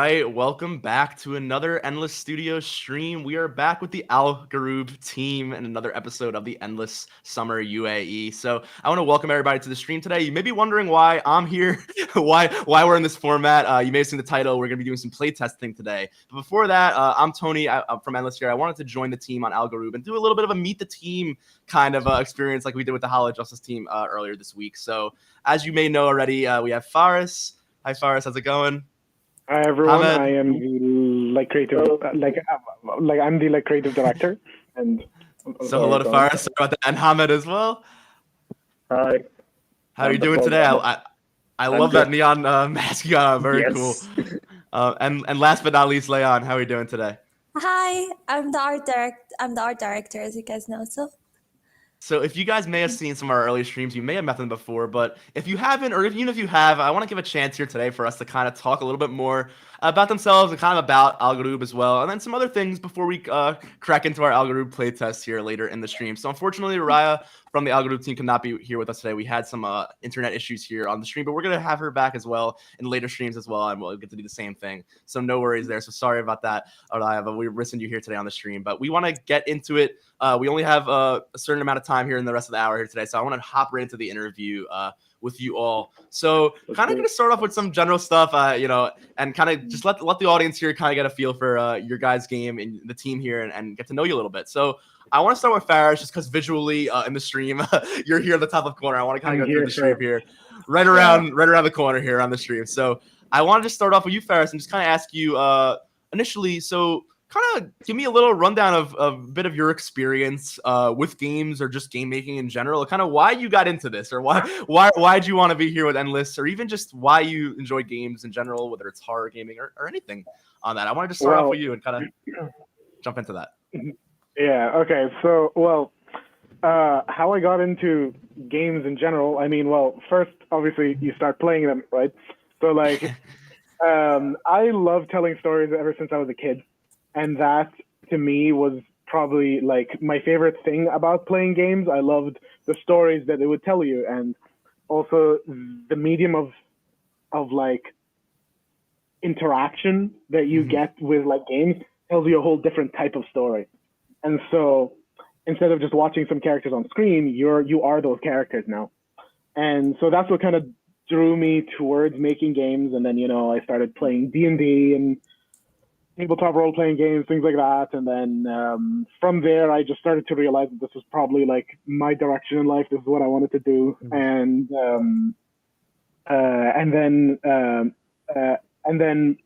right, welcome back to another Endless Studio stream. We are back with the Ghroob team and another episode of the Endless Summer UAE. So I want to welcome everybody to the stream today. You may be wondering why I'm here, why we're in this format. You may have seen the title. We're going to be doing some playtesting today. But before that, I'm Tony I'm from Endless here. I wanted to join the team on Ghroob and do a little bit of a meet the team kind of experience like we did with the Hollow Justice team earlier this week. So as you may know already, we have Faris. Hi Faris, how's it going? Hi everyone, Hamed. I am the creative, I'm the creative director, and so hello to Faris. Sorry about that, and Hamed as well. Hi. How are you doing today? I love that neon mask you got. Very cool. And last but not least, Leon, how are you doing today? Hi, I'm the art director, as you guys know. So if you guys may have seen some of our early streams, you may have met them before, but if you haven't, or even if you have, I want to give a chance here today for us to kind of talk a little bit more about themselves and kind of about Ghroob as well, and then some other things before we crack into our Ghroob playtest here later in the stream. So unfortunately, Raya from the Ghroob team could not be here with us today. We had some internet issues here on the stream, but we're going to have her back as well in later streams as well, and we'll get to do the same thing. So no worries there. So sorry about that, Raya, but we're missing you here today on the stream. But we want to get into it. We only have a certain amount of time here in the rest of the hour here today, so I want to hop right into the interview with you all. So kind of going to start off with some general stuff, and kind of just let the audience here kind of get a feel for your guys' game and the team here and get to know you a little bit. So I want to start with Faris just because visually in the stream, you're here in the top left corner. I want to kind of go through the stream here, right around the corner here on the stream. So I want to just start off with you, Faris, and just kind of ask you initially, so kind of give me a little rundown of a bit of your experience with games or just game making in general, kind of why you got into this, or why'd you want to be here with Endless, or even just why you enjoy games in general, whether it's horror gaming or anything on that. I want to just start off with you and kind of jump into that. Yeah, okay. So, how I got into games in general, I mean, first, obviously, you start playing them, right? So, I love telling stories ever since I was a kid. And that, to me, was probably, my favorite thing about playing games. I loved the stories that it would tell you. And also the medium of interaction that you get with, games tells you a whole different type of story. And so instead of just watching some characters on screen, you are those characters now. And so that's what kind of drew me towards making games. And then, I started playing D&D and tabletop role-playing games, things like that. And then from there, I just started to realize that this was probably my direction in life. This is what I wanted to do. And then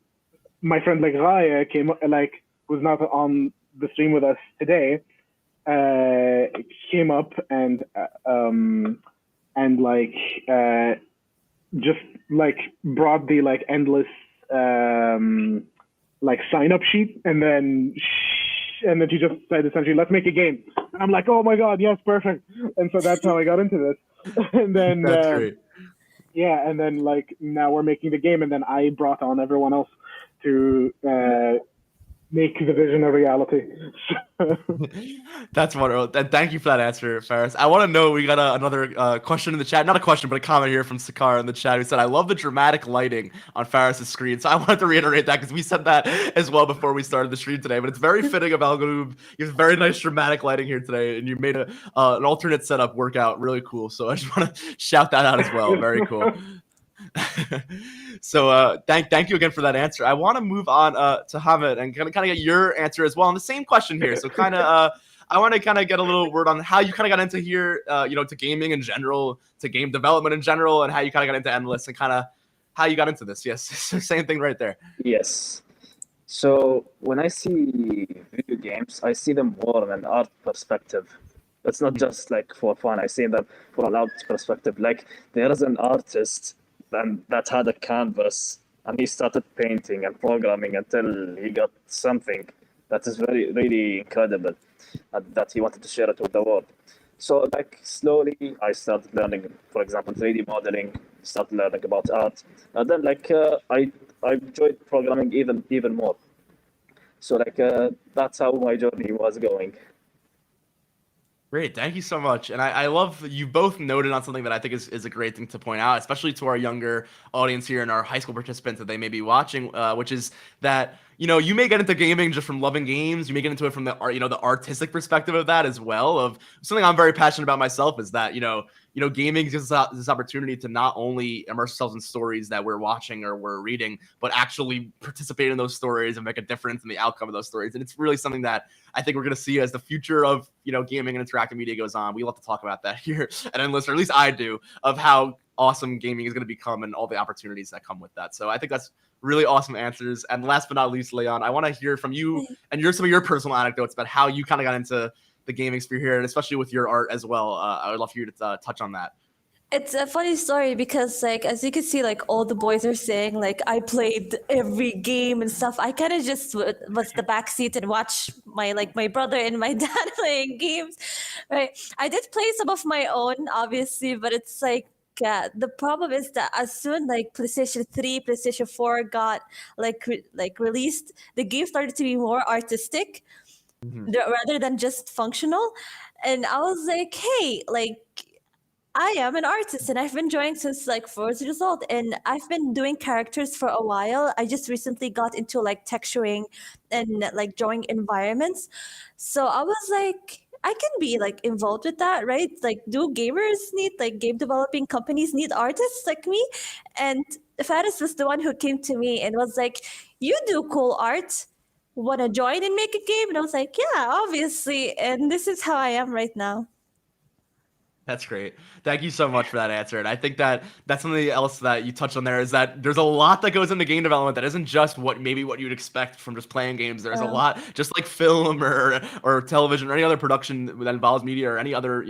my friend Raya came was not on the stream with us today, came up and just brought the endless sign up sheet, and then she just said essentially, let's make a game. And I'm like, oh my god, yes, perfect. And so that's how I got into this. And then that's great. Yeah, and then now we're making the game, and then I brought on everyone else to make the vision a reality. That's wonderful. And thank you for that answer, Faris. I want to know, we got another question in the chat. Not a question, but a comment here from Sakar in the chat who said, I love the dramatic lighting on Faris's screen. So I wanted to reiterate that because we said that as well before we started the stream today. But it's very fitting of Ghroob. You have very nice dramatic lighting here today, and you made an alternate setup work out really cool. So I just want to shout that out as well. Very cool. So thank you again for that answer. I want to move on to Hamed and kind of get your answer as well on the same question here. So kind of I want to kind of get a little word on how you kind of got into here, to gaming in general, to game development in general, and how you kind of got into Endless and kind of how you got into this. Yes, same thing right there. Yes. So when I see video games, I see them more from an art perspective. It's not just for fun. I see them from an art perspective. There is an artist and that had a canvas, and he started painting and programming until he got something that is very, really incredible, and that he wanted to share it with the world. So slowly I started learning, for example, 3D modeling, started learning about art, and then I enjoyed programming even more. So that's how my journey was going. Great, thank you so much. And I love you both noted on something that I think is a great thing to point out, especially to our younger audience here and our high school participants that they may be watching, which is that you may get into gaming just from loving games. You may get into it from the art, the artistic perspective of that as well. Of something I'm very passionate about myself is that gaming gives us this opportunity to not only immerse ourselves in stories that we're watching or we're reading, but actually participate in those stories and make a difference in the outcome of those stories. And it's really something that I think we're going to see as the future of gaming and interactive media goes on. We love to talk about that here at Endless, or at least I do, of how awesome gaming is going to become and all the opportunities that come with that. So I think that's really awesome answers. And last but not least, Leon, I want to hear from you and some of your personal anecdotes about how you kind of got into the gaming sphere here, and especially with your art as well. I would love for you to touch on that. It's a funny story because, like, as you can see, like, all the boys are saying, like, I played every game and stuff. I kind of just was the backseat and watched my brother and my dad playing games, right? I did play some of my own, obviously, but it's like, the problem is that as soon like PlayStation 3, PlayStation 4 got released, the game started to be more artistic rather than just functional. And I was like, hey, like, I am an artist and I've been drawing since like first result, and I've been doing characters for a while. I just recently got into like texturing and like drawing environments. So I was like, I can be like involved with that, right? Like, do gamers need, like, game developing companies need artists like me? And Faris was the one who came to me and was like, you do cool art. Want to join and make a game? And I was like, yeah, obviously. And this is how I am right now. That's great. Thank you so much for that answer. And I think that that's something else that you touched on there, is that there's a lot that goes into game development that isn't just what you'd expect from just playing games. There's a lot, just like film or television or any other production that involves media or any other,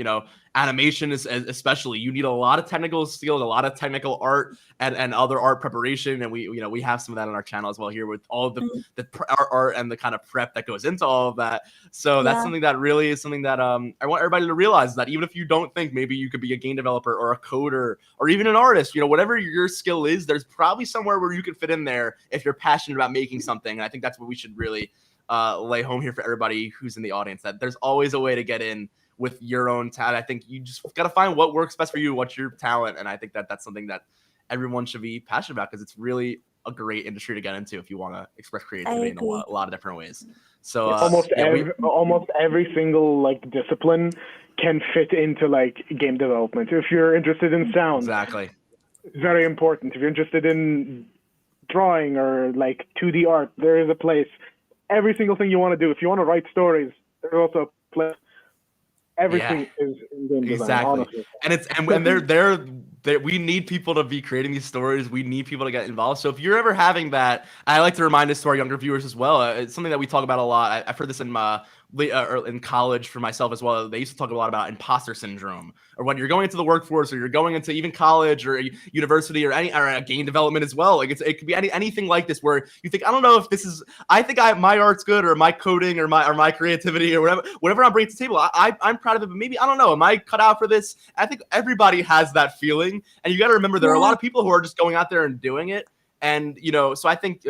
animation is especially. You need a lot of technical skills, a lot of technical art and other art preparation. And we have some of that on our channel as well here with all of the art and the kind of prep that goes into all of that. So that's something that really is something that I want everybody to realize, that even if you don't think maybe you could be a game developer or a coder or even an artist, whatever your skill is, there's probably somewhere where you can fit in there if you're passionate about making something. And I think that's what we should really lay home here for everybody who's in the audience, that there's always a way to get in with your own talent. I think you just got to find what works best for you, what's your talent. And I think that that's something that everyone should be passionate about, because it's really a great industry to get into if you want to express creativity in a lot of different ways. So almost every single like discipline can fit into like game development. If you're interested in sound, exactly, it's very important. If you're interested in drawing or like 2D art, there is a place. Every single thing you want to do. If you want to write stories, there's also a place. Everything is in game design, exactly. Honestly. And it's they're we need people to be creating these stories. We need people to get involved. So if you're ever having that, I like to remind this to our younger viewers as well. It's something that we talk about a lot. I've heard this in college for myself as well. They used to talk a lot about imposter syndrome, or when you're going into the workforce, or you're going into even college or university or any game development as well. Like it could be anything like this, where you think, I don't know if this is. I think my art's good, or my coding, or my creativity, or whatever I'm bringing to the table. I'm proud of it, but maybe I don't know. Am I cut out for this? I think everybody has that feeling, and you got to remember there are a lot of people who are just going out there and doing it, and so I think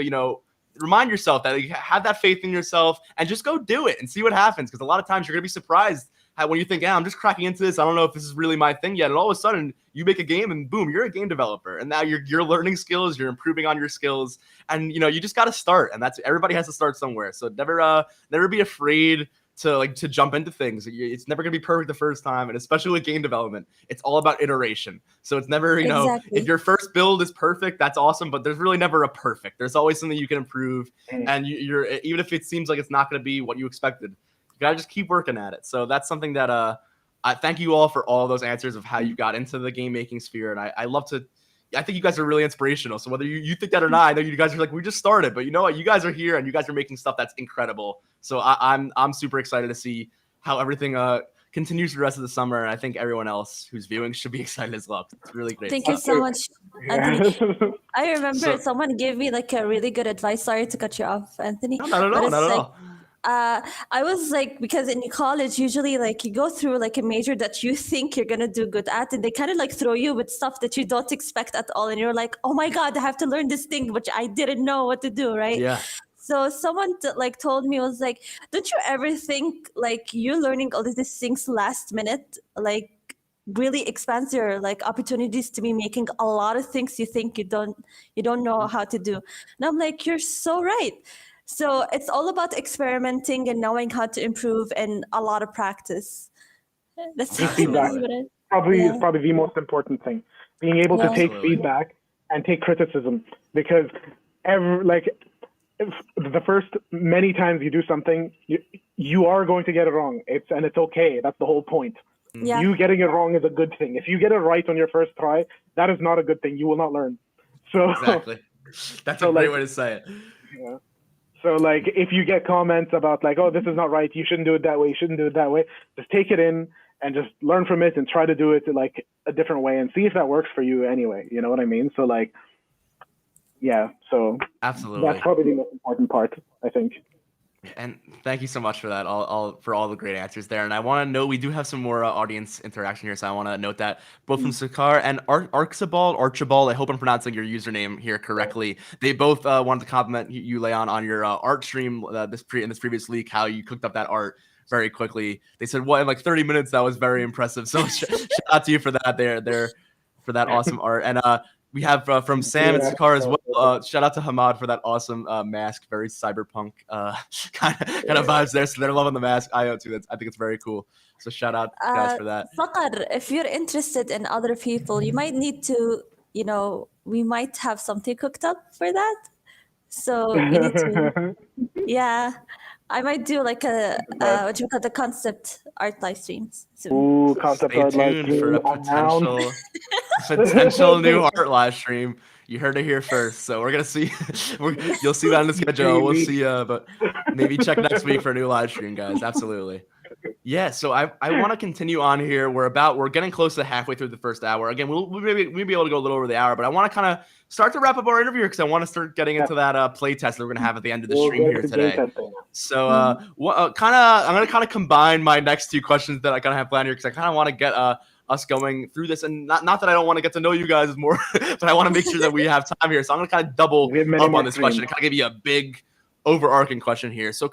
remind yourself that you have that faith in yourself and just go do it and see what happens. Because a lot of times you're going to be surprised when you think, I'm just cracking into this. I don't know if this is really my thing yet. And all of a sudden you make a game and boom, you're a game developer. And now you're learning skills, you're improving on your skills. And, you just got to start. And everybody has to start somewhere. So never be afraid to jump into things. It's never going to be perfect the first time. And especially with game development, it's all about iteration. So it's never, if your first build is perfect, that's awesome, but there's really never a perfect. There's always something you can improve. And you're even if it seems like it's not going to be what you expected, you got to just keep working at it. So that's something that I thank you all for all those answers of how you got into the game making sphere. And I think you guys are really inspirational. So whether you think that or not, I know you guys are like, we just started, but you know what? You guys are here and you guys are making stuff that's incredible. So I'm super excited to see how everything continues the rest of the summer. And I think everyone else who's viewing should be excited as well. It's really great. Thank you so much, Anthony. I remember someone gave me like a really good advice. Sorry to cut you off, Anthony. No, not at all. I was like, because in college, usually like you go through like a major that you think you're going to do good at, and they kind of like throw you with stuff that you don't expect at all. And you're like, oh my God, I have to learn this thing, which I didn't know what to do. Right. Yeah. So someone like told me, was like, don't you ever think like you learning all of these things last minute, like really expands your like opportunities to be making a lot of things you think you don't know how to do. And I'm like, you're so right. So it's all about experimenting and knowing how to improve and a lot of practice. That's Take feedback. what it, Is probably the most important thing. Being able to take Absolutely. feedback and take criticism, because if the first many times you do something, you are going to get it wrong. It's okay. That's the whole point. yeah. You getting it wrong is a good thing. If you get it right on your first try, that is not a good thing. You will not learn. So Exactly. That's So, a great like- way to say it. yeah. So like if you get comments about like, oh, this is not right, you shouldn't do it that way, you shouldn't do it that way, just take it in and just learn from it and try to do it like a different way and see if that works for you anyway. You know what I mean? So like, yeah. So Absolutely. that's probably the most important part, I think. And thank you so much for that, for all the great answers there. And I want to know, we do have some more audience interaction here, so I want to note that both from Sakar and Archibald, I hope I'm pronouncing your username here correctly. They both wanted to compliment you, Leon, on your art stream in this previous week, how you cooked up that art very quickly. They said, "What, in like 30 minutes?" That was very impressive. So shout out to you for that. There for that awesome art. And we have from Sam and Sakar as well. Shout out to Hamad for that awesome mask, very cyberpunk kind of vibes there. So they're loving the mask. I too. I think it's very cool. So shout out guys for that. Sakar, if you're interested in other people, you might need to, we might have something cooked up for that. So you need to, yeah. I might do like what you call the concept art live streams soon. Ooh, concept Stay art live tuned for a stream. potential new art live stream. You heard it here first. So we're gonna see. You'll see that on the schedule. We'll see. But maybe check next week for a new live stream, guys. Absolutely. Yeah. So I want to continue on here. We're getting close to halfway through the first hour. Again, we'll be able to go a little over the hour, but I want to kind of start to wrap up our interview because I want to start getting into that play test that we're gonna have at the end of the stream here today. So I'm gonna kind of combine my next two questions that I kind of have planned here because I kind of want to get us going through this, and not that I don't want to get to know you guys more, but I want to make sure that we have time here. So I'm gonna kind of double up on this question and kind of give you a big overarching question here. So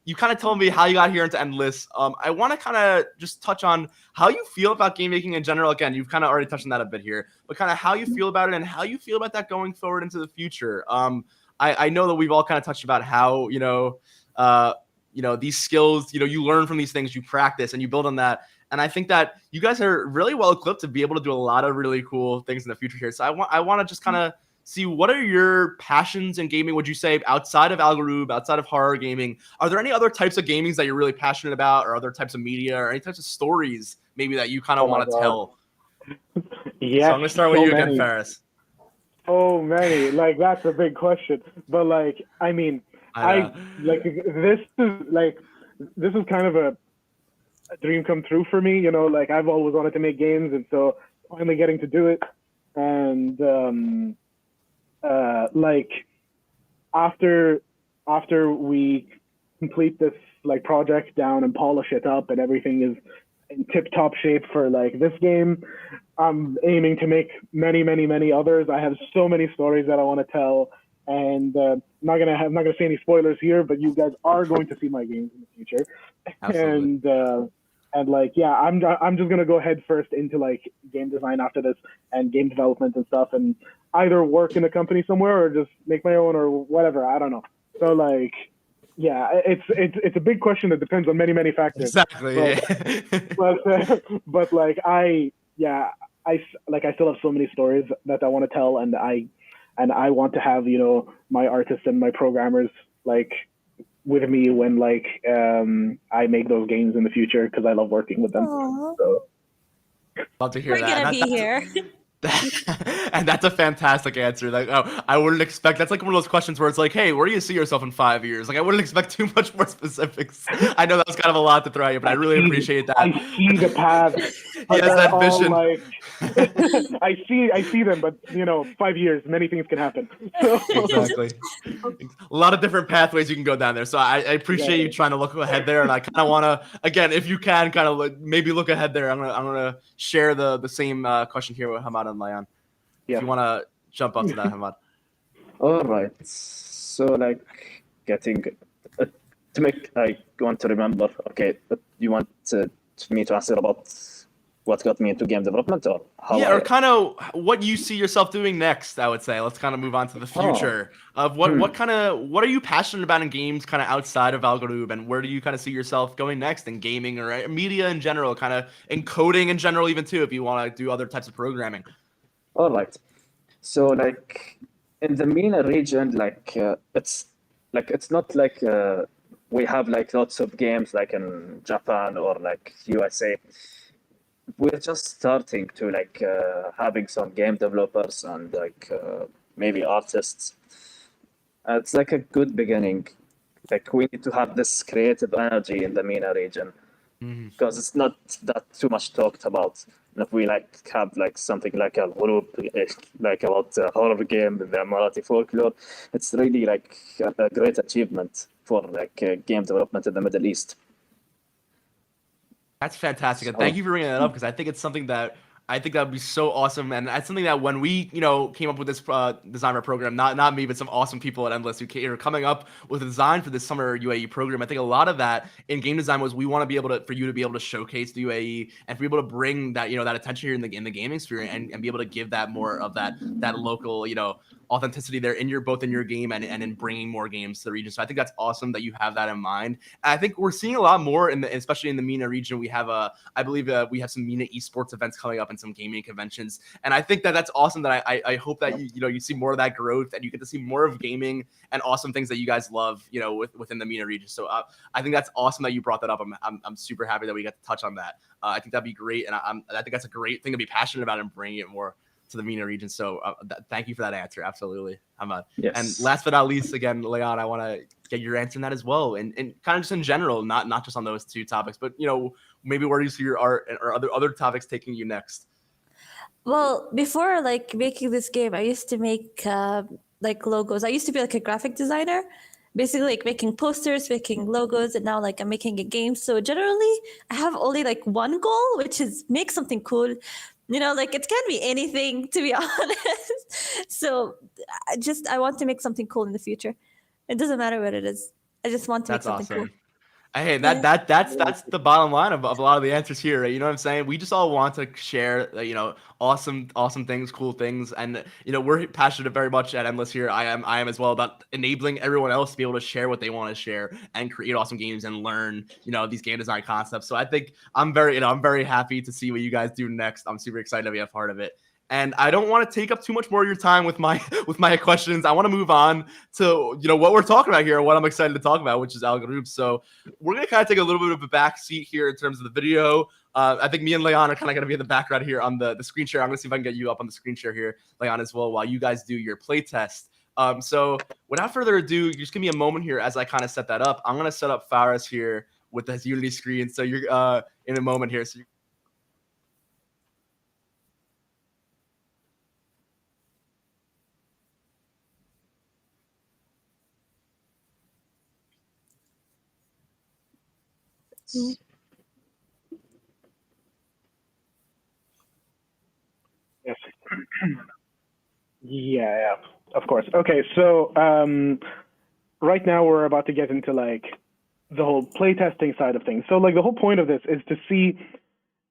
you kind of told me how you got here into Endless. I want to kind of just touch on how you feel about game making in general. Again, you've kind of already touched on that a bit here, but kind of how you feel about it and how you feel about that going forward into the future. I know that we've all kind of touched about how, these skills, you learn from these things, you practice and you build on that. And I think that you guys are really well equipped to be able to do a lot of really cool things in the future here. So I want to just kind of see, what are your passions in gaming, would you say, outside of Ghroob, outside of horror gaming? Are there any other types of gamings that you're really passionate about, or other types of media, or any types of stories maybe that you kind of want to tell? Yes, so I'm going to start with you again, Faris. Oh, many. Like, that's a big question. But, like, I mean, this is kind of a dream come true for me. Like, I've always wanted to make games, and so finally getting to do it. And, like after we complete this like project down and polish it up and everything is in tip-top shape for like this game, I'm aiming to make many others. I have so many stories that I want to tell, and I'm not gonna say any spoilers here, but you guys are going to see my games in the future. Absolutely. And like, yeah, I'm just gonna go head first into like game design after this and game development and stuff, and either work in a company somewhere or just make my own or whatever. I don't know. So like, yeah, it's a big question that depends on many factors. Exactly. But like I still have so many stories that I want to tell, and I want to have my artists and my programmers like with me when like I make those games in the future, because I love working with them. So. Love to hear We're that. We're gonna be here. And that's a fantastic answer. Like, I wouldn't expect. That's like one of those questions where it's like, hey, where do you see yourself in 5 years? Like, I wouldn't expect too much more specifics. I know that was kind of a lot to throw at you, but I really appreciate that. I see the path. He has that vision. Like, I see them, but 5 years, many things can happen. So. Exactly. A lot of different pathways you can go down there. So I appreciate you trying to look ahead there, and I kind of want to, again, if you can, kind of maybe look ahead there. I'm gonna share the same question here with Hamad and Leon. If you want to jump up to that, Hamad. All right. So like getting to make. I want to remember. Okay, you want me to answer about what got me into game development, or how? Yeah, or kind of what you see yourself doing next, I would say. Let's kind of move on to the future of what are you passionate about in games kind of outside of Ghroob, and where do you kind of see yourself going next in gaming or media in general, kind of in coding in general even too, if you want to do other types of programming. All right. So like in the MENA region, it's not like we have like lots of games like in Japan or like USA. We're just starting to like having some game developers and like maybe artists. It's like a good beginning. Like we need to have this creative energy in the MENA region because it's not that too much talked about. And if we like have like something like a Ghroob, like about a horror game with the Emirati folklore, it's really like a great achievement for like game development in the Middle East. That's fantastic, and thank you for bringing that up because I think it's something that I think that would be so awesome, and that's something that when we came up with this designer program, not me, but some awesome people at Endless who are coming up with a design for this summer UAE program. I think a lot of that in game design was we want to be able to for you to be able to showcase the UAE and for people to bring that that attention here in the gaming sphere and be able to give that more of that local authenticity there in both in your game and in bringing more games to the region. So I think that's awesome that you have that in mind. And I think we're seeing a lot more especially in the MENA region. We have I believe we have some MENA esports events coming up and some gaming conventions. And I think that's awesome that I hope that you see more of that growth and you get to see more of gaming and awesome things that you guys love, within the MENA region. So I think that's awesome that you brought that up. I'm super happy that we got to touch on that. I think that'd be great. And I think that's a great thing to be passionate about and bringing it more to the MENA region. So thank you for that answer. Absolutely. Yes. And last but not least, again, Leon, I want to get your answer in that as well. And kind of just in general, not just on those two topics, but maybe where do you see your art or other topics taking you next? Well, before like making this game, I used to make like logos. I used to be like a graphic designer, basically like making posters, making logos, and now like I'm making a game. So generally, I have only like one goal, which is make something cool. Like it can be anything, to be honest. So I want to make something cool in the future. It doesn't matter what it is. I just want to make That's something awesome. cool. Hey, that's the bottom line of a lot of the answers here, right? You know what I'm saying? We just all want to share, awesome things, cool things, and we're passionate very much at Endless here. I am as well about enabling everyone else to be able to share what they want to share and create awesome games and learn, these game design concepts. So I think I'm very happy to see what you guys do next. I'm super excited to be a part of it. And I don't want to take up too much more of your time with my questions. I want to move on to what we're talking about here, what I'm excited to talk about, which is Ghroob. So we're gonna kind of take a little bit of a back seat here in terms of the video. I think me and Leon are kind of gonna be in the background here on the screen share. I'm gonna see if I can get you up on the screen share here, Leon, as well, while you guys do your play test. So without further ado, just give me a moment here as I kind of set that up. I'm gonna set up Faris here with his Unity screen. So you're in a moment here. So Yes. Yeah, of course. Okay, so right now we're about to get into like the whole playtesting side of things. So like the whole point of this is to see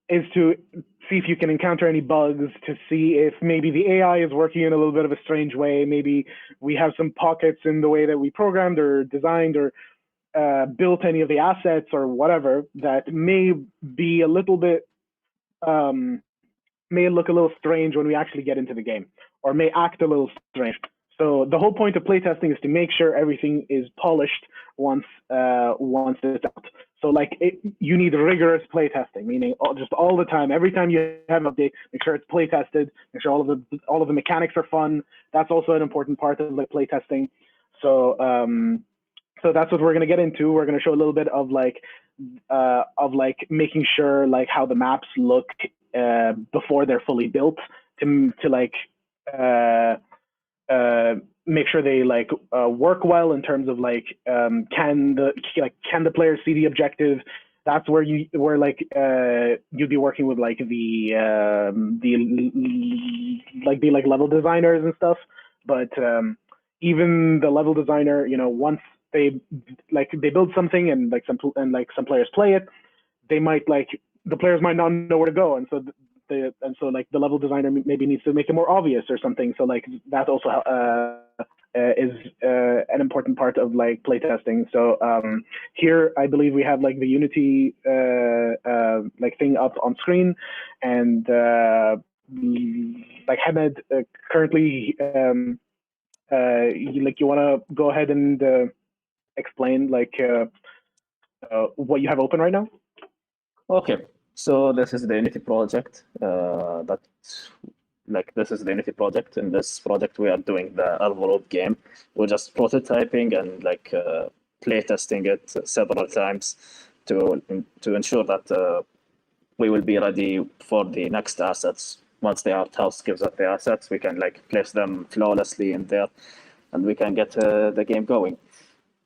if you can encounter any bugs, to see if maybe the AI is working in a little bit of a strange way. Maybe we have some pockets in the way that we programmed or designed or built any of the assets or whatever that may be a little bit may look a little strange when we actually get into the game, or may act a little strange. So the whole point of playtesting is to make sure everything is polished once it's out. So like you need rigorous playtesting, meaning just all the time. Every time you have an update, make sure it's playtested. Make sure all of the mechanics are fun. That's also an important part of like playtesting. So so that's what we're going to get into. We're going to show a little bit of making sure like how the maps look before they're fully built to make sure they work well in terms of can the players see the objective. That's where you'd be working with the level designers and stuff. But even the level designer, once they build something and some players play it, they might the players might not know where to go, and so the level designer maybe needs to make it more obvious or something. So that also is an important part of playtesting. So here I believe we have the Unity thing up on screen, and Hamed currently you want to go ahead and explain what you have open right now? Okay, so this is the Unity project. This is the Unity project. In this project, we are doing the Ghroob game. We're just prototyping and playtesting it several times to ensure that we will be ready for the next assets. Once the art house gives us the assets, we can place them flawlessly in there, and we can get the game going.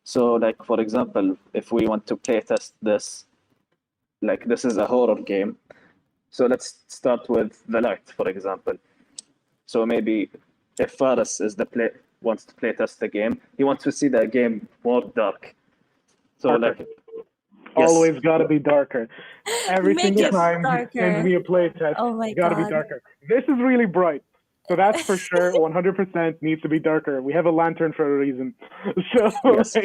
So, for example, if we want to playtest this, this is a horror game. So let's start with the light, for example. So maybe if Faris wants to playtest the game, he wants to see the game more dark. So Darker. Yes. Always got to be darker. Every Make single it time you darker. send me a playtest, Oh my got to be God. darker. This is really bright. So that's for sure 100% needs to be darker. We have a lantern for a reason. So, Yes.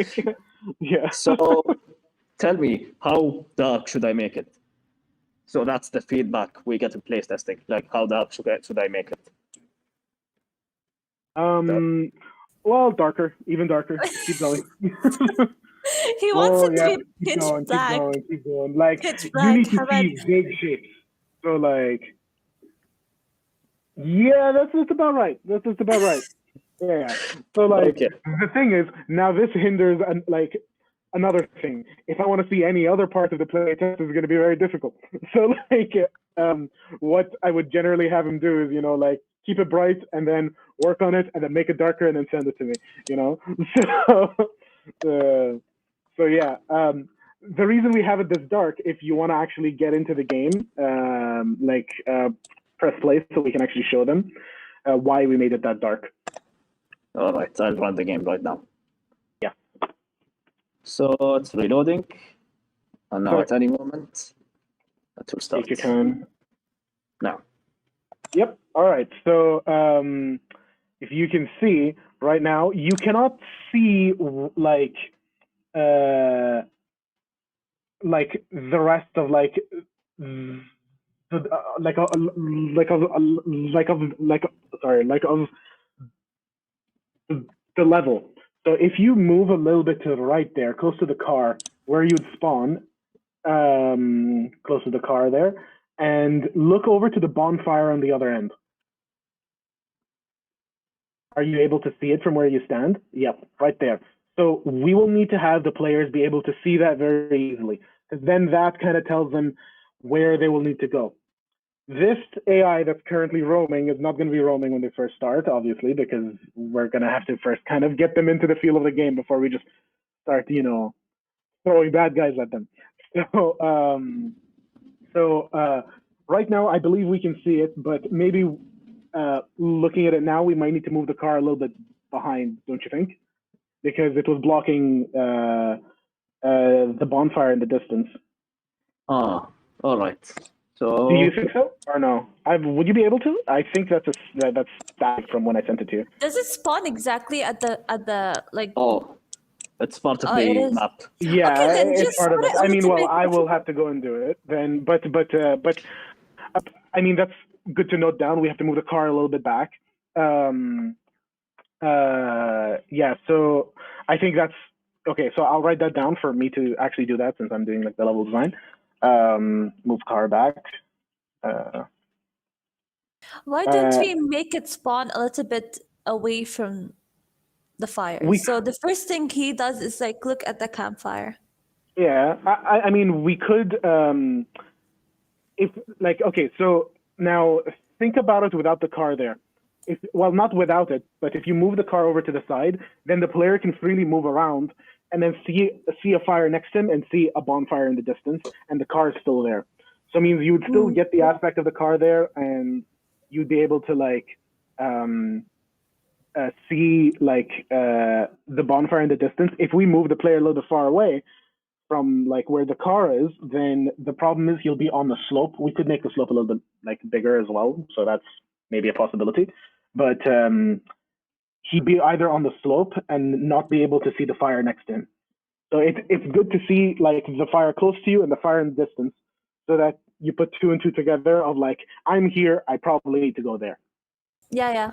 yeah. So tell me, how dark should I make it? So that's the feedback we get in playtesting. How dark should I make it? Well, darker, even darker. Keep going. He wants it to be keep pitch going, black. keep going. Pitch You black. need to see big shapes. So yeah, that's just about right. That's just about right. Yeah. So Okay. the thing is, now this hinders another thing. If I want to see any other part of the playtest, is going to be very difficult. So what I would generally have him do is keep it bright and then work on it and then make it darker and then send it to me. So yeah. The reason we have it this dark, if you want to actually get into the game, press play so we can actually show them why we made it that dark. All right, I'll run the game right now. Yeah. So it's reloading, and now Sorry. at any moment, it will start. Take your time. Now. Yep. All right. So if you can see right now, you cannot see the rest of the level. So if you move a little bit to the right there, close to the car, where you'd spawn, close to the car there, and look over to the bonfire on the other end. Are you able to see it from where you stand? Yep, right there. So we will need to have the players be able to see that very easily, because then that kind of tells them where they will need to go. This AI that's currently roaming is not going to be roaming when they first start, obviously, because we're going to have to first kind of get them into the feel of the game before we just start, throwing bad guys at them. So right now, I believe we can see it, but maybe looking at it now, we might need to move the car a little bit behind, don't you think? Because it was blocking the bonfire in the distance. Ah, all right. So do you think so or no? Would you be able to? I think that's static from when I sent it to you. Does it spawn exactly at the Oh, it's part of it the is. map. Yeah, Okay, then it's just part of put it. it a I mean, little well, bit I will have to go and do it then. But I mean, that's good to note down. We have to move the car a little bit back. Yeah. So I think that's okay. So I'll write that down for me to actually do that since I'm doing the level design. Move car back. Why don't we make it spawn a little bit away from the fire? So the first thing he does is look at the campfire. Yeah, I mean, we could, if okay, so now think about it without the car there. Well, not without it, but if you move the car over to the side, then the player can freely move around and then see a fire next to him and see a bonfire in the distance, and the car is still there. So it means you would still get the aspect of the car there, and you'd be able to see like the bonfire in the distance, if we move the player a little bit far away from like where the car is, then the problem is he'll be on the slope. We could make the slope a little bit like bigger as well, so that's maybe a possibility. But he'd be either on the slope and not be able to see the fire next to him. So it's good to see like the fire close to you and the fire in the distance, so that you put two and two together of like, I'm here, I probably need to go there. Yeah.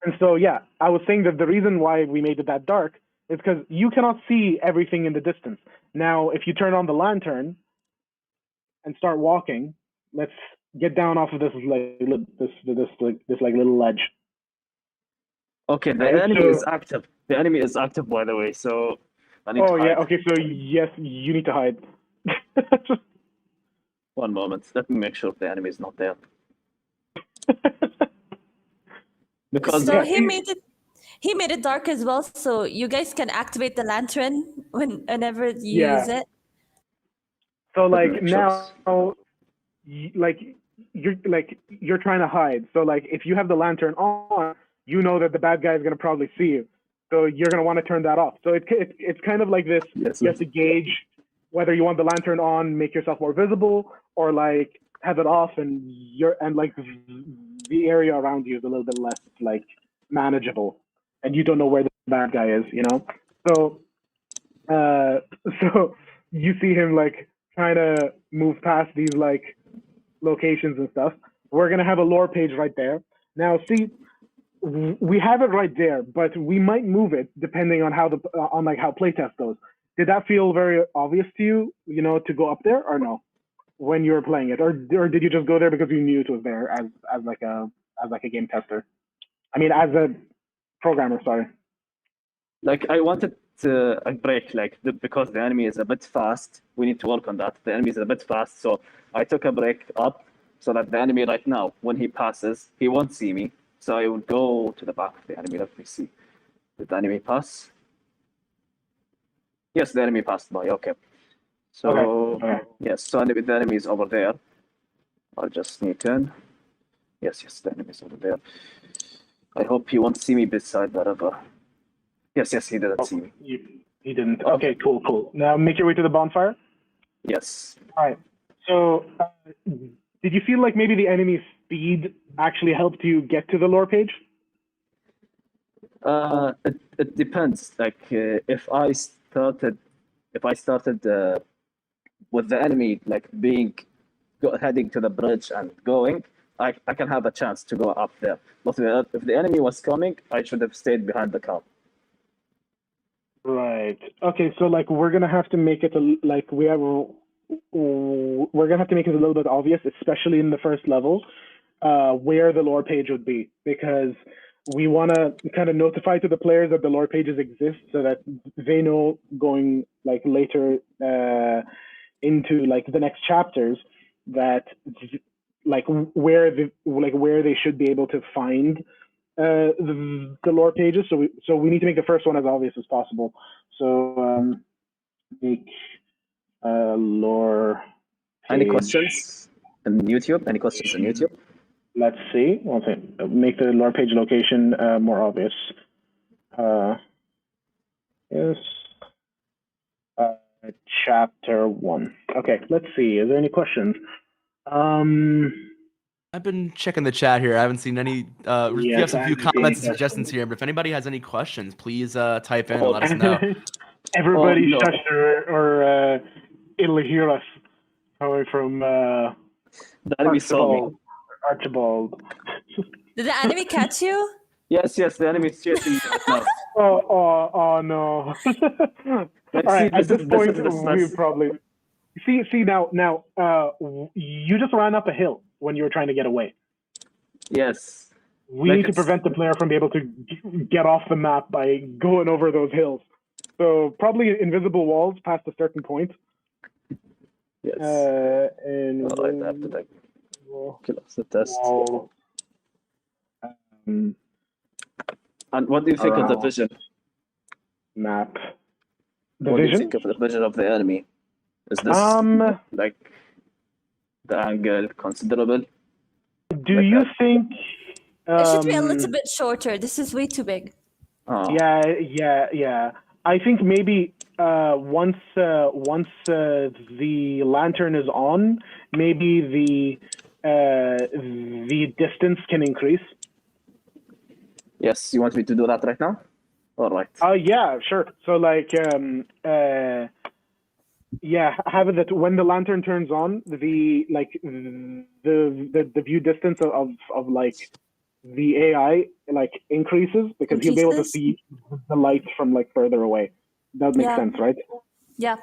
And so yeah, I was saying that the reason why we made it that dark is because you cannot see everything in the distance. Now, if you turn on the lantern and start walking, let's get down off of this like this little ledge. Okay, the Right, enemy so- is active. The enemy is active, by the way. So I need Oh to yeah, hide. okay, so yes, you need to hide. One moment. Let me make sure the enemy is not there. Because So Yeah, he made it dark as well, so you guys can activate the lantern whenever you Yeah. use it. So like Make sure. now, you're trying to hide. So like if you have the lantern on, you know that the bad guy is gonna probably see you. So you're gonna want to turn that off. So it's kind of like this. Yes, You have to gauge whether you want the lantern on, make yourself more visible, or like have it off and like the area around you is a little bit less like manageable, and you don't know where the bad guy is. You know. So so you see him like trying to move past these like locations and stuff. We're gonna have a lore page right there. Now, see, we have it right there, but we might move it depending on how how playtest goes. Did that feel very obvious to you? You know, to go up there or no, when you were playing it, or did you just go there because you knew it was there as like a game tester? I mean, as a programmer. Sorry. like I wanted to a break, because the enemy is a bit fast. We need to work on that. The enemy is a bit fast, so I took a break up so that the enemy right now, when he passes, he won't see me. So I will go to the back of the enemy. Let me see. Did the enemy pass? Yes, the enemy passed by. Okay. So Okay. yes, so the enemy is over there. I'll just sneak in. Yes, the enemy is over there. I hope he won't see me beside the river. Yes, he didn't see me. He didn't. Okay, cool. Now make your way to the bonfire. Yes. All right. So, did you feel like maybe the enemy's speed actually helped you get to the lore page? It depends. Like if I started with the enemy like heading to the bridge and going, I can have a chance to go up there. But if the enemy was coming, I should have stayed behind the car. Right. Okay. So like we're gonna have to make it we're gonna have to make it a little bit obvious, especially in the first level, where the lore page would be, because we want to kind of notify to the players that the lore pages exist, so that they know going like later into like the next chapters that like where they should be able to find the lore pages. So we need to make the first one as obvious as possible. So make lore page. Any questions on YouTube? Any questions on YouTube? Let's see. Okay. Make the lore page location more obvious. Yes. Chapter 1. Okay, let's see. Is there any questions? I've been checking the chat here. I haven't seen any. We Yes, have some I few haven't seen comments and any suggestions here, but if anybody has any questions, please type in and let us know. Everybody no. shush or it'll hear us coming from The enemy saw me. Archibald. Did the enemy catch you? Yes, the enemy is chasing me right now. Oh no. All right, at this point, we probably see now. You just ran up a hill when you were trying to get away. Yes. We need to prevent the player from being able to get off the map by going over those hills. So probably invisible walls past a certain point. Yes. And All right, I have to like kill off the test. wall. And what do you think of the vision? Map. The What do you vision? think of the vision of the enemy? Is this like the angle considerable? Do you think It should be a little Um, bit shorter. This is way too big. Oh, yeah. I think maybe once the lantern is on, maybe the distance can increase. yes. You want me to do that right now? All right. Yeah, sure. So like yeah, have it that when the lantern turns on, the view distance of like the AI like increases because he'll be able to Increases. see the light from like further away. That makes Yeah. sense, right? Yeah.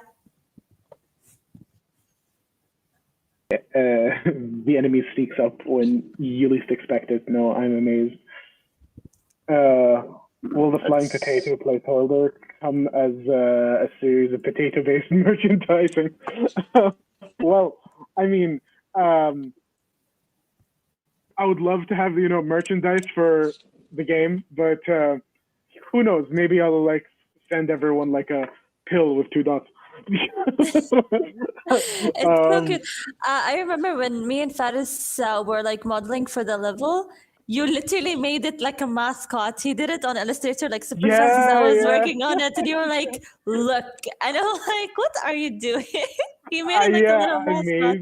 The enemy sneaks up when you least expect it. No, I'm amazed. Will the flying It's- potato placeholder come as a series of potato-based merchandising? Well, I mean, I would love to have merchandise for the game, but who knows? Maybe I'll like send everyone like a pill with 2 dots. It's so cute. I remember when me and Faris were like modeling for the level, you literally made it like a mascot. He did it on Illustrator like super fast as I was Yeah. working on it, and you were like, "Look," and I'm like, "What are you doing?" He made it like a little mascot.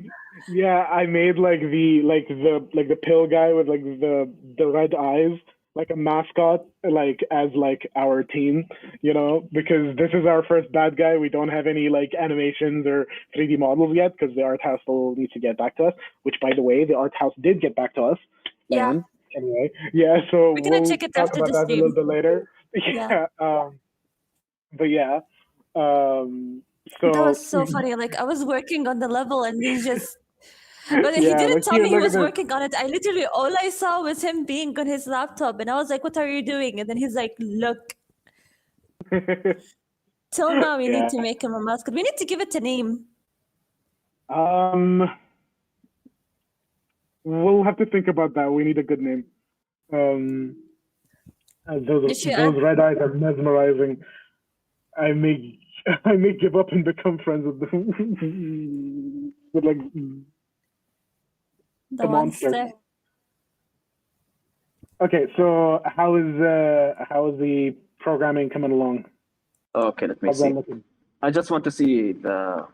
I made like the pill guy with like the red eyes, like a mascot, like as like our team, because this is our first bad guy. We don't have any like animations or 3D models yet because the art house still needs to get back to us. Which, by the way, the art house did get back to us. Yeah, Land. Anyway, yeah. So we're gonna we'll check it talk after about the that a little stream. bit later. Yeah. But yeah. That So was so funny. Like I was working on the level, and he just. But he yeah, didn't like tell here, me he look at was this. working on it. I literally all I saw was him being on his laptop, and I was like, "What are you doing?" And then he's like, "Look." Till now, we need Yeah. to make him a mascot. We need to give it a name. Um, we'll have to think about that. We need a good name. Um, You those should those red eyes are mesmerizing. I may I may give up and become friends with with like the the monster. monster. Okay, so how is the programming coming along? Okay, let me How's that see. looking? I just want to see the.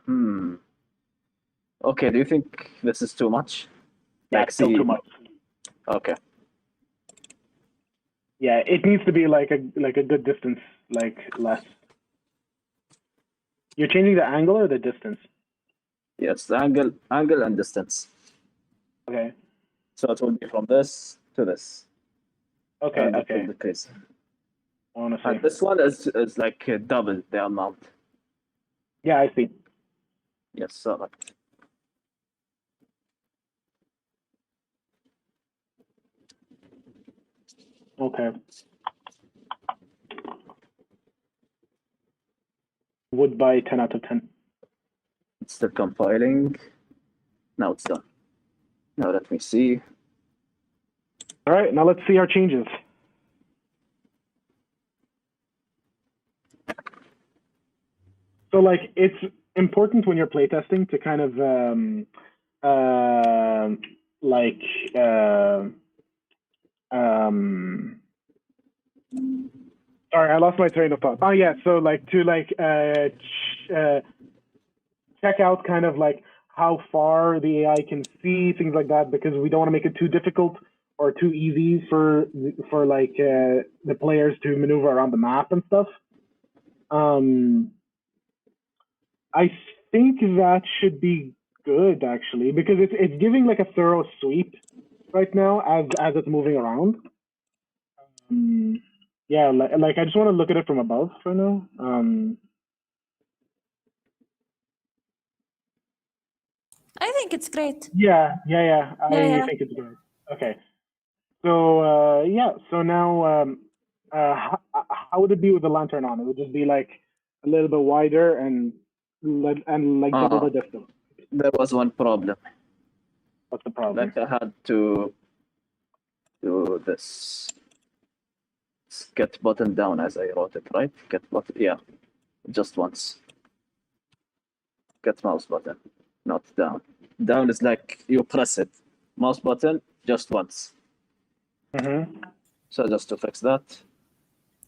Okay, do you think this is too much? That's still too much. Okay. Yeah, it needs to be like a good distance, like less. You're changing the angle or the distance? Yes, the angle and distance. Okay. So it will be from this to this. Okay. And it will Okay. decrease. Honestly. And this one is like double the amount. Yeah, I see. Yes, all right. Okay. Would buy 10 out of 10. It's still compiling. Now it's done. Now let me see. All right, now let's see our changes. So like it's important when you're playtesting to kind of like sorry, I lost my train of thought. Oh yeah, so like to like check out kind of like how far the AI can see, things like that, because we don't want to make it too difficult or too easy for like the players to maneuver around the map and stuff. I think that should be good actually, because it's giving like a thorough sweep right now as it's moving around. Yeah, like I just want to look at it from above for now. I think it's great. Yeah. Yeah, I yeah. think it's good. Okay. So yeah. So now, how would it be with the lantern on? It would just be like a little bit wider and like double the distance. There was one problem. What's the problem? Like I had to do this. Get button down as I wrote it, right? Get button, yeah, just once. Get mouse button, not down. Down is like you press it. Mouse button just once. Mm-hmm. So just to fix that.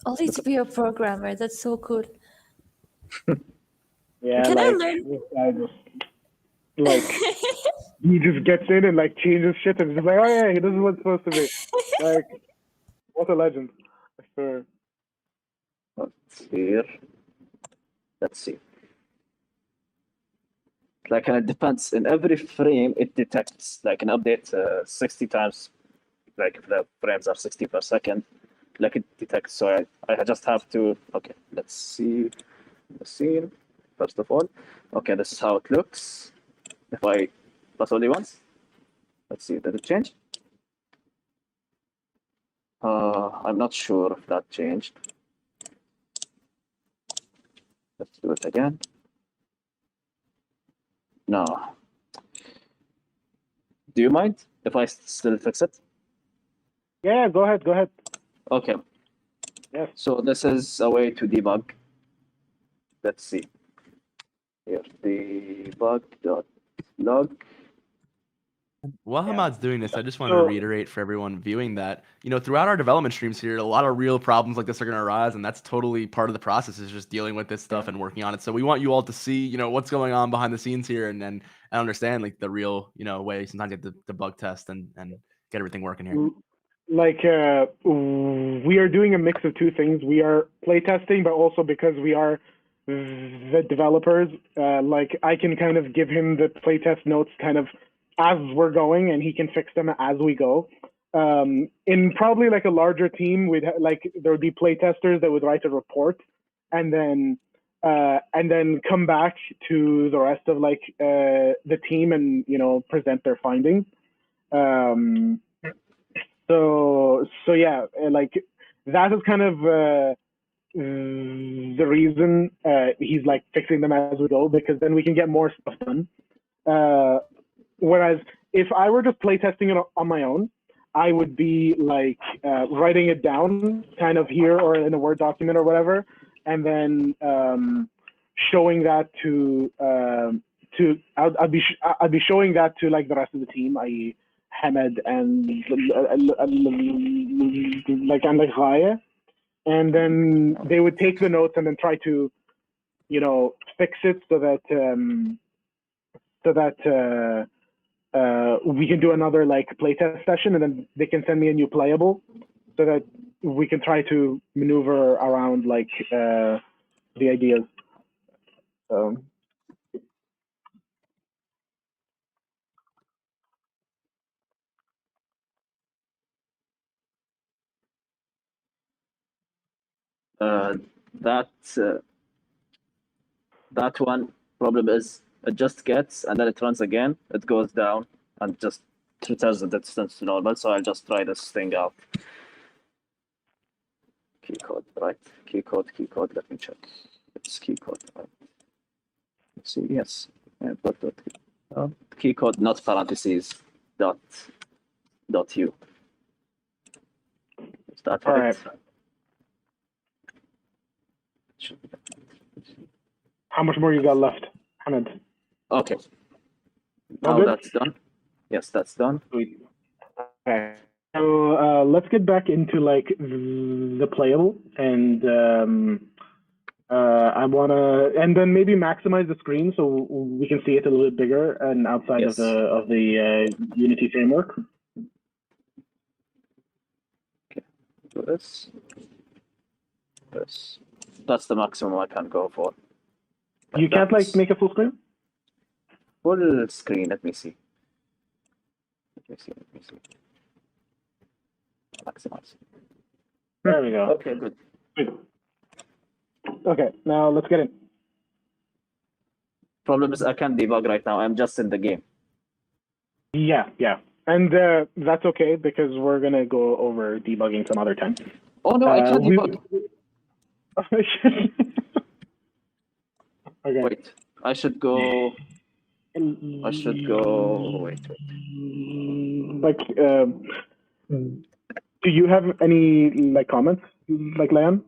Only to be a programmer. That's so good. Yeah, Can I like learn? this guy just like he just gets in and like changes shit and just like, oh yeah, this is what's supposed to be. Like, what a legend. Sure. What's here? Let's see. Like, and it depends. In every frame, it detects like an update 60 times. Like if the frames are 60 per second, like it detects. So I just have to. Okay, let's see the scene first of all. Okay, this is how it looks. If I press only once, let's see. Did it change? I'm not sure if that changed. Let's do it again. No. Do you mind if I still fix it? Yeah, go ahead, go ahead. Okay. Yes. So this is a way to debug. Let's see. Here, debug.log. While Yeah. Hamad's doing this, I just want to So- reiterate for everyone viewing that, throughout our development streams here, a lot of real problems like this are going to arise, and that's totally part of the process is just dealing with this stuff and working on it. So we want you all to see, what's going on behind the scenes here and understand like the real, way sometimes you have to bug test and get everything working here. Like we are doing a mix of two things. We are playtesting, but also because we are the developers, like I can kind of give him the playtest notes kind of as we're going, and he can fix them as we go. In probably like a larger team, like there would be playtesters that would write a report, and then come back to the rest of like the team and present their findings. So yeah, like that is kind of the reason he's like fixing them as we go, because then we can get more stuff done. Whereas if I were just playtesting it on my own, I would be like writing it down kind of here or in a Word document or whatever, and then showing that to I'd be showing that to like the rest of the team, i.e. Hamed and like Ghaya, and then they would take the notes and then try to fix it so that we can do another like playtest session, and then they can send me a new playable so that we can try to maneuver around like the ideas. That one problem is it just gets and then it runs again. It goes down and just returns the distance to normal. So I'll just try this thing out. Key code, right? Key code. Let me check. It's key code, right? Let's see, yes. Key code, not parentheses, dot u. Is that All right? right. How much more you got left, Hamed? Okay. All Now good? that's done. Yes, that's done. Okay. So let's get back into like the playable, and I wanna, and then maybe maximize the screen so we can see it a little bit bigger and outside Yes. of the Unity framework. Do this. That's the maximum I can go for. You can't like make a full screen? Full screen. Let me see. Maximize. There we go. Okay, good. Okay, now let's get in. Problem is I can't debug right now. I'm just in the game. Yeah, and that's okay because we're gonna go over debugging some other time. Oh no, I can't debug. Okay. Wait, I should go. Wait. Like, do you have any like comments, like Liam?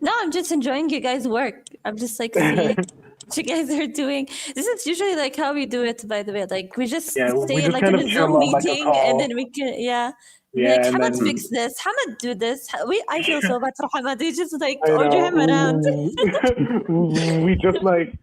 No, I'm just enjoying you guys' work. I'm just like seeing what you guys are doing. This is usually like how we do it, by the way. Like we just Yeah, we stay just like kind in of a chill Zoom on, like, a meeting, call. and then we can Like, and Hamad then fix this. Hamad do this. I feel so bad for Hamad. We just like I order him around. know we just like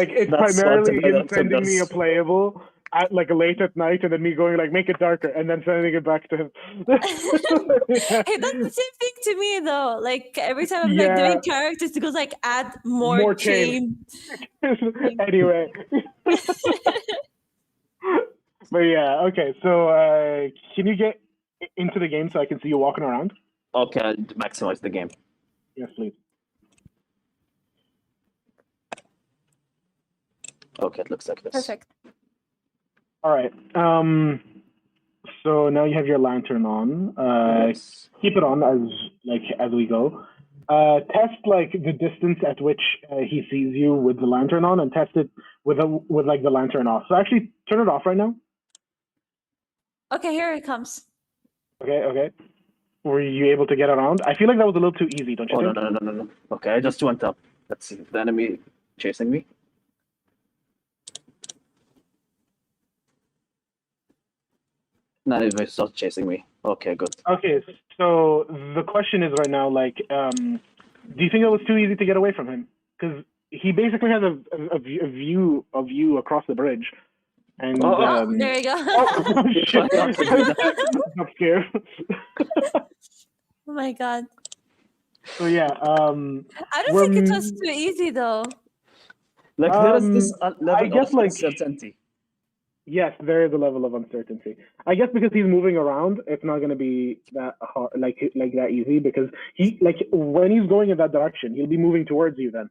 it's That's what the primarily him director sending me a does. playable at like late at night, and then me going like make it darker, and then sending it back to him. He does the same thing to me though. Like every time I'm like Yeah, doing characters, he goes like add more more chain. chain. Anyway, but yeah, okay. So can you get into the game so I can see you walking around? Okay, I'll maximize the game. Yes, please. Okay, it looks like this. Perfect. All right. So now you have your lantern on. Yes. Keep it on as we go. Test like the distance at which he sees you with the lantern on, and test it with like the lantern off. So actually, turn it off right now. Okay, here it comes. Okay. Were you able to get around? I feel like that was a little too easy, don't you Oh, think? no. Okay, I just went up. Let's see. The enemy chasing me. No, they start chasing me. Okay, good. Okay, so the question is right now, like, do you think it was too easy to get away from him? Because he basically has a view of you across the bridge, and Oh, there you go. oh shit! Try not to do that. I'm scared. Oh my god. So yeah, I don't we're think it was too easy though. Like there is this I level guess, of like- uncertainty. yes, there is a level of uncertainty. I guess because he's moving around, it's not going to be that hard, like that easy. Because he like when he's going in that direction, he'll be moving towards you. Then,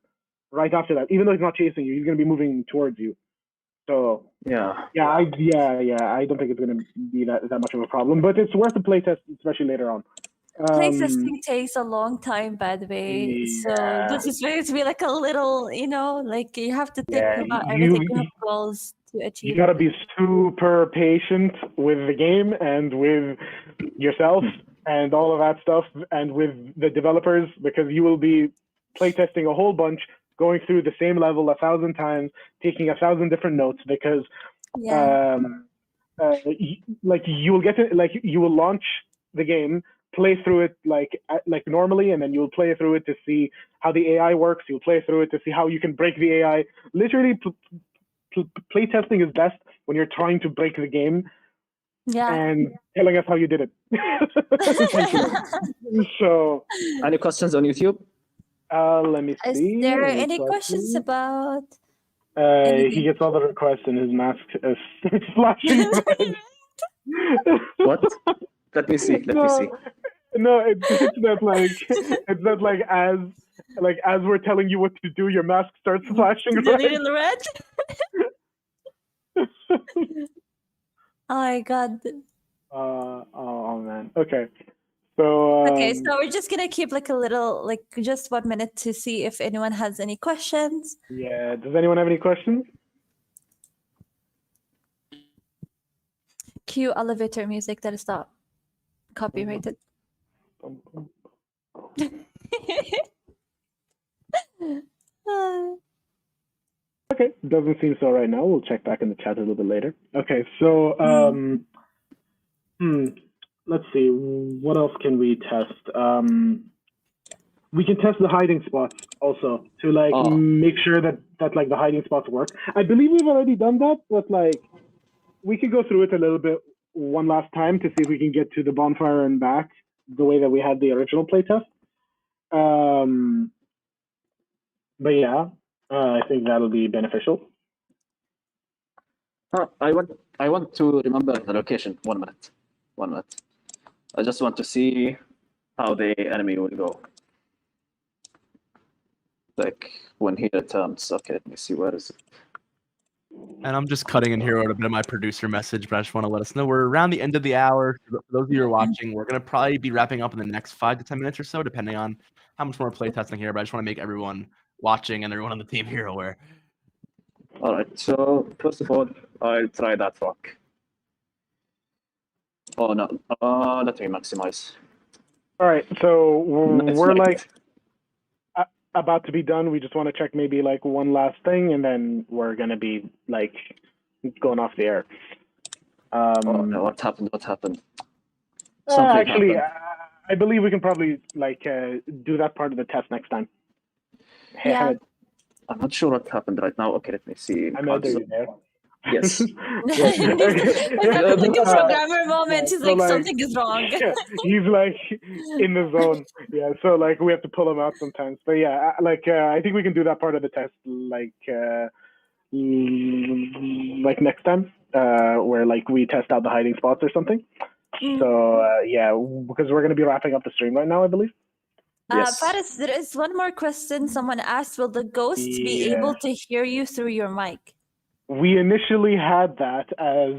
right after that, even though he's not chasing you, he's going to be moving towards you. So Yeah. I don't think it's going to be that much of a problem. But it's worth a playtest, especially later on. Playtesting takes a long time, by the way. So Yeah. this is going to be like a little, like you have to think Yeah, about you- everything. You have goals to You achieve. gotta be super patient with the game and with yourself and all of that stuff and with the developers because you will be playtesting a whole bunch, going through the same level 1,000 times, taking 1,000 different notes because Yeah. like you will get it, like you will launch the game, play through it like normally, and then you'll play through it to see how the AI works. You'll play through it to see how you can break the AI. Literally, playtesting is best when you're trying to break the game Yeah. and telling us how you did it. So Any questions on YouTube? let me Is see. there any questions about? He anything? gets all the requests and his mask is flashing red. What? Let me see. Let me see. No, it's not like as we're telling you what to do, your mask starts flashing The red. little red? Oh my god. Oh man. Okay. So Okay, so we're just gonna keep like a little, like just 1 minute to see if anyone has any questions. yeah. Does anyone have any questions? Cue elevator music that is not copyrighted. Okay, doesn't seem so right now. We'll check back in the chat a little bit later. Okay, so let's see. What else can we test? We can test the hiding spots also to like make sure that like the hiding spots work. I believe we've already done that, but like we could go through it a little bit one last time to see if we can get to the bonfire and back the way that we had the original playtest. But yeah, I think that'll be beneficial. I want to remember the location. 1 minute. 1 minute. I just want to see how the enemy will go. Like when he returns. Okay, let me see, where is it? And I'm just cutting in here a bit of my producer message, but I just want to let us know we're around the end of the hour. For those of you who are watching, we're going to probably be wrapping up in the next 5 to 10 minutes or so, depending on how much more playtesting here. But I just want to make everyone watching and everyone on the team here aware. All right, so first of all, I'll try that rock. Oh no, let me maximize. All right, so It's we're like- like about to be done. We just want to check maybe like one last thing, and then we're gonna be like going off the air. Oh no, what happened? What happened? something Actually, happened. I believe we can probably do that part of the test next time. Hey, Yeah. Hamid, I'm not sure what happened right now. Okay, let me see. Ahmed, are you there? Yes. Yes. We're having like a programmer moment. He's so, like, like- something is wrong. Yeah, he's like in the zone. Yeah, so like we have to pull him out sometimes. But yeah, I think we can do that part of the test like next time, where like we test out the hiding spots or something. Mm. So yeah, because we're gonna be wrapping up the stream right now, I believe. Yes. Faris, there is one more question. Someone asked, will the ghosts be Yeah. able to hear you through your mic? We initially had that as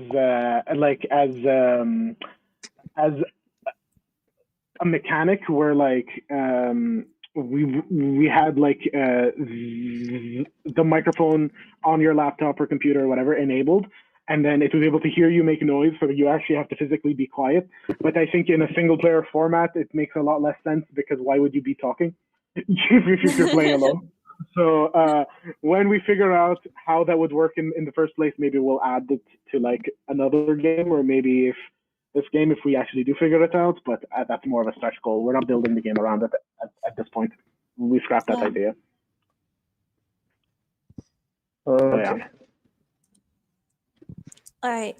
a mechanic where we had the microphone on your laptop or computer or whatever enabled, and then it was able to hear you make noise, so that you actually have to physically be quiet. But I think in a single player format, it makes a lot less sense, because why would you be talking if you're playing alone? So when we figure out how that would work in the first place, maybe we'll add it to like another game, or maybe if we actually do figure it out. But that's more of a stretch goal. We're not building the game around it at this point. We scrapped that Yeah. idea. Okay. yeah. All right.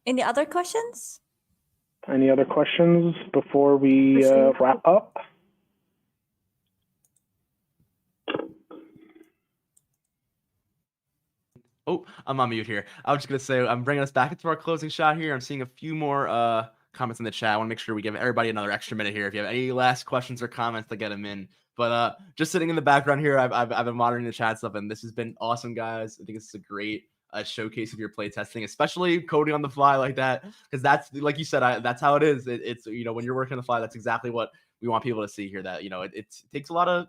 Any other questions? Any other questions before we wrap up? Oh, I'm on mute here. I was just gonna say I'm bringing us back into our closing shot here. I'm seeing a few more comments in the chat. I want to make sure we give everybody another extra minute here. If you have any last questions or comments, to get them in. But just sitting in the background here, I've been monitoring the chat stuff, and this has been awesome, guys. I think this is a great showcase of your play testing, especially coding on the fly like that, because that's, like you said, that's how it is. It's when you're working on the fly, that's exactly what we want people to see here. That it takes a lot of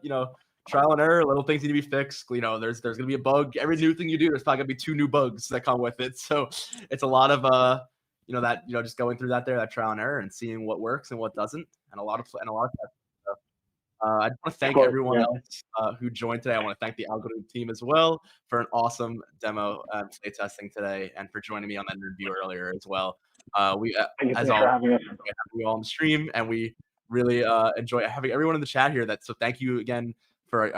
trial and error, little things need to be fixed. There's gonna be a bug. Every new thing you do, there's probably gonna be 2 new bugs that come with it. So it's a lot of just going through that trial and error and seeing what works and what doesn't, and a lot of stuff. I just want to thank everyone else who joined today. I want to thank the Ghroob team as well for an awesome demo play testing today, and for joining me on that review earlier as well. We as always, having us. have you all on the stream, and we really enjoy having everyone in the chat here. So thank you again for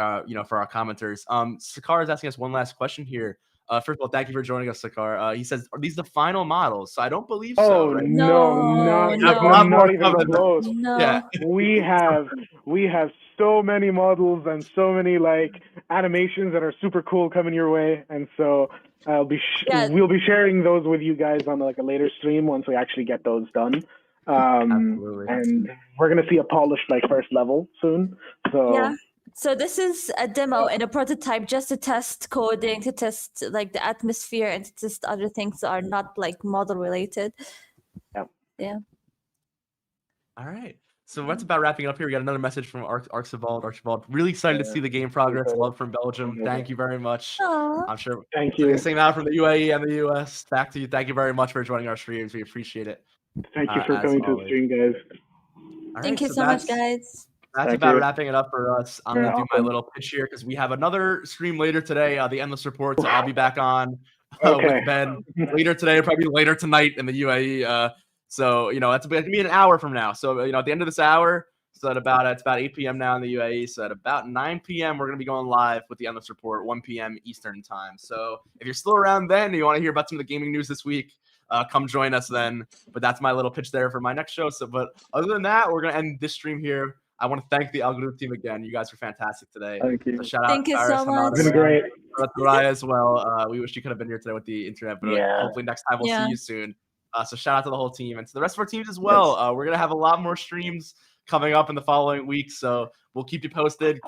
for our commenters. Sakar is asking us one last question here. First of all, thank you for joining us, Sakar. He says, "Are these the final models?" So I don't believe so. Right? No, No. not even close. No. Yeah. We have so many models and so many animations that are super cool coming your way, and so we'll be sharing those with you guys on a later stream once we actually get those done. Absolutely. And we're gonna see a polished first level soon. So Yeah. So this is a demo and a prototype just to test coding, to test the atmosphere, and to test other things that are not model related. Yeah. All right. So that's about wrapping it up here. We got another message from Archibald. Archibald, really excited to see the game progress. Love from Belgium. Thank you very much. Aw. I'm sure. thank you. Same out from the UAE and the US. Back to you. Thank you very much for joining our streams. We appreciate it. Thank you for as coming to the always. stream, guys. All Thank right, you so much, guys. That's Thank about you. wrapping it up for us. I'm going to do my little pitch here because we have another stream later today, the Endless Report. So I'll be back on Okay. with Ben later today, probably later tonight in the UAE. So, that's going to be an hour from now. So, at the end of this hour, so it's about 8 p.m. now in the UAE. So at about 9 p.m., we're going to be going live with the Endless Report, 1 p.m. Eastern time. So if you're still around then and you want to hear about some of the gaming news this week, come join us then. But that's my little pitch there for my next show. So, but other than that, we're going to end this stream here. I want to thank the Ghroob team again. You guys are fantastic today. Thank you. So shout out Thank you Faris, so Hamad, much. It's been great. Raya as well. We wish you could have been here today with the internet, but Yeah. hopefully next time we'll Yeah. see you soon. So shout out to the whole team and to the rest of our teams as well. We're going to have a lot more streams coming up in the following weeks. So we'll keep you posted.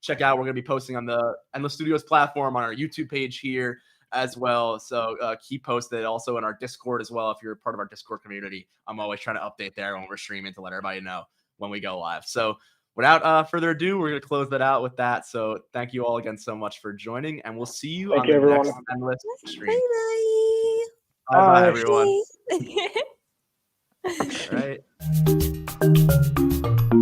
Check out, we're going to be posting on the Endless Studios platform, on our YouTube page here as well. So keep posted also in our Discord as well. If you're part of our Discord community, I'm always trying to update there when we're streaming to let everybody know when we go live. So without further ado, we're going to close that out with that. So thank you all again so much for joining, and we'll see you on the everyone. next Endless stream. Bye Bye, Bye. everyone. bye. All right.